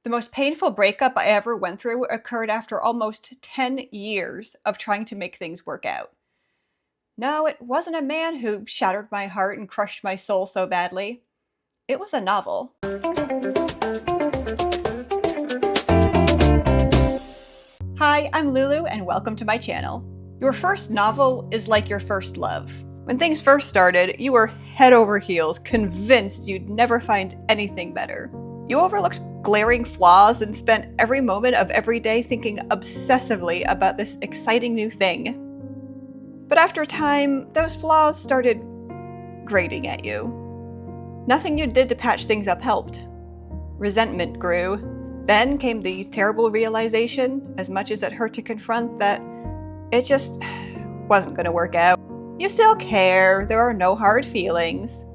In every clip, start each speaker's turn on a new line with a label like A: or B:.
A: The most painful breakup I ever went through occurred after almost 10 years of trying to make things work out. No, it wasn't a man who shattered my heart and crushed my soul so badly. It was a novel. Hi, I'm Lulu and welcome to my channel. Your first novel is like your first love. When things first started, you were head over heels, convinced you'd never find anything better. You overlooked glaring flaws and spent every moment of every day thinking obsessively about this exciting new thing. But after a time, those flaws started grating at you. Nothing you did to patch things up helped. Resentment grew. Then came the terrible realization, as much as it hurt to confront, that it just wasn't going to work out. You still care, there are no hard feelings.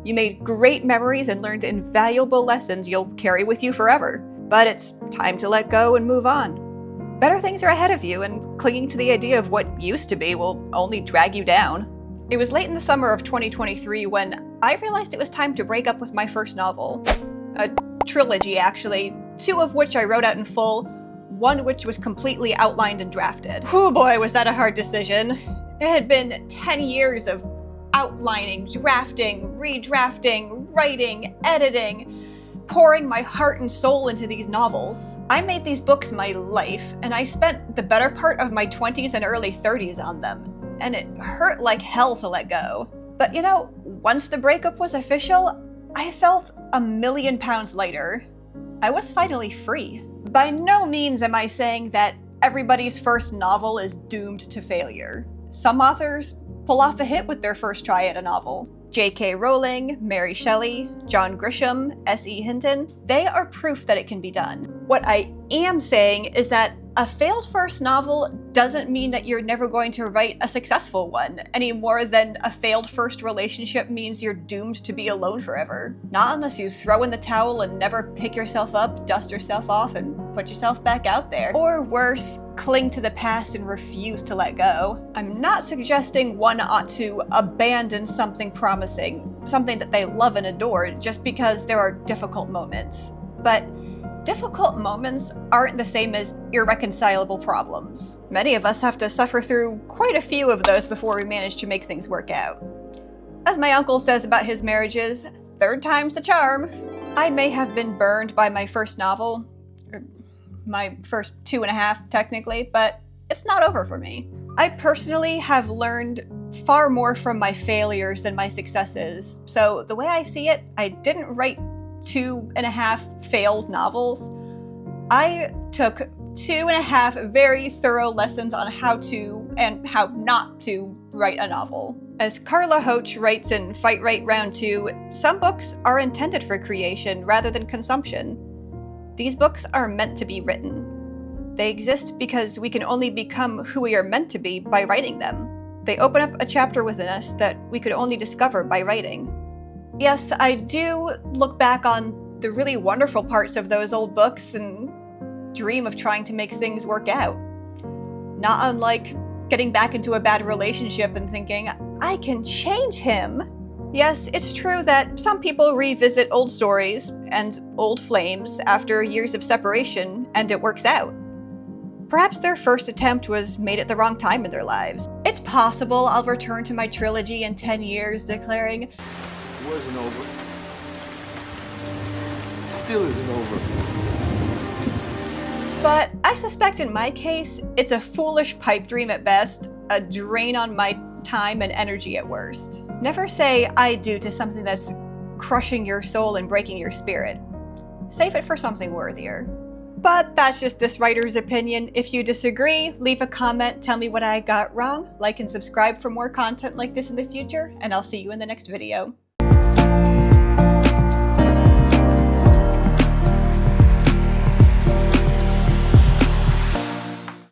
A: You made great memories and learned invaluable lessons you'll carry with you forever. But it's time to let go and move on. Better things are ahead of you, and clinging to the idea of what used to be will only drag you down. It was late in the summer of 2023 when I realized it was time to break up with my first novel. A trilogy, actually, 2 of which I wrote out in full, 1 which was completely outlined and drafted. Whew boy, was that a hard decision. It had been 10 years of outlining, drafting, redrafting, writing, editing, pouring my heart and soul into these novels. I made these books my life, and I spent the better part of my 20s and early 30s on them, and it hurt like hell to let go. But you know, once the breakup was official, I felt £1,000,000 lighter. I was finally free. By no means am I saying that everybody's first novel is doomed to failure. Some authors pull off a hit with their first try at a novel. J.K. Rowling, Mary Shelley, John Grisham, S.E. Hinton, they are proof that it can be done. What I am saying is that a failed first novel doesn't mean that you're never going to write a successful one, any more than a failed first relationship means you're doomed to be alone forever. Not unless you throw in the towel and never pick yourself up, dust yourself off, and put yourself back out there. Or worse, cling to the past and refuse to let go. I'm not suggesting one ought to abandon something promising, something that they love and adore, just because there are difficult moments. But difficult moments aren't the same as irreconcilable problems. Many of us have to suffer through quite a few of those before we manage to make things work out. As my uncle says about his marriages, 3rd time's the charm. I may have been burned by my first novel, or my first 2.5 technically, but it's not over for me. I personally have learned far more from my failures than my successes, so the way I see it, I didn't write 2.5 failed novels. I took 2.5 very thorough lessons on how to and how not to write a novel. As Carla Hoach writes in Fight Right Round 2, some books are intended for creation rather than consumption. These books are meant to be written. They exist because we can only become who we are meant to be by writing them. They open up a chapter within us that we could only discover by writing. Yes, I do look back on the really wonderful parts of those old books and dream of trying to make things work out. Not unlike getting back into a bad relationship and thinking, I can change him. Yes, it's true that some people revisit old stories and old flames after years of separation, and it works out. Perhaps their first attempt was made at the wrong time in their lives. It's possible I'll return to my trilogy in 10 years declaring,
B: It wasn't over. It still isn't over.
A: But I suspect in my case, it's a foolish pipe dream at best, a drain on my time and energy at worst. Never say I do to something that's crushing your soul and breaking your spirit. Save it for something worthier. But that's just this writer's opinion. If you disagree, leave a comment, tell me what I got wrong, like and subscribe for more content like this in the future, and I'll see you in the next video.